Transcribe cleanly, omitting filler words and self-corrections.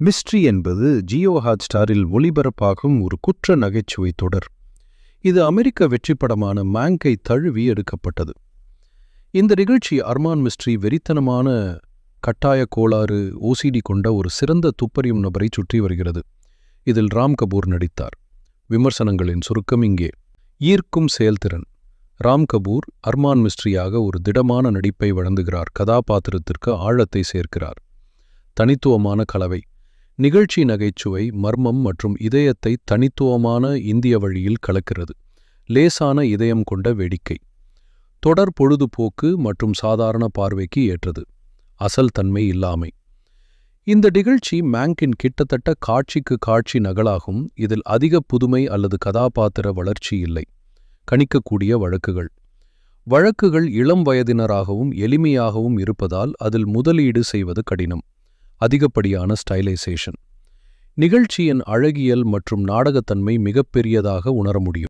Mystery என்பது ஜியோ ஹாட்ஸ்டாரில் ஒளிபரப்பாகும் ஒரு குற்ற நகைச்சுவை தொடர். இது அமெரிக்க வெற்றிப்படமான மேங்கை தழுவி எடுக்கப்பட்டது. இந்த நிகழ்ச்சி அர்மான் மிஸ்ட்ரி வெறித்தனமான கட்டாய கோளாறு ஓசிடி கொண்ட ஒரு சிறந்த துப்பறியும் நபரை சுற்றி வருகிறது. இதில் ராம் கபூர் நடித்தார். விமர்சனங்களின் சுருக்கம் இங்கே. ஈர்க்கும் செயல்திறன். ராம் கபூர் அர்மான் மிஸ்ட்ரியாக ஒரு திடமான நடிப்பை வழங்குகிறார். கதாபாத்திரத்திற்கு ஆழத்தை சேர்க்கிறார். தனித்துவமான கலவை. நிகழ்ச்சி நகைச்சுவை, மர்மம் மற்றும் இதயத்தை தனித்துவமான இந்திய வழியில் கலக்கிறது. லேசான இதயம் கொண்ட வேடிக்கை. தொடர் பொழுதுபோக்கு மற்றும் சாதாரண பார்வைக்கு ஏற்றது. அசல் தன்மை இல்லாமை. இந்த நிகழ்ச்சி மேங்கின் கிட்டத்தட்ட காட்சிக்கு காட்சி நகலாகும். இதில் அதிக புதுமை அல்லது கதாபாத்திர வளர்ச்சி இல்லை. கணிக்கக்கூடிய வழக்குகள். வழக்குகள் இளம் வயதினராகவும் எளிமையாகவும் இருப்பதால் அதில் முதலீடு செய்வது கடினம். அதிகப்படியான ஸ்டைலைசேஷன். நிகழ்ச்சியின் அழகியல் மற்றும் நாடகத்தன்மை மிகப்பெரியதாக உணர முடியும்.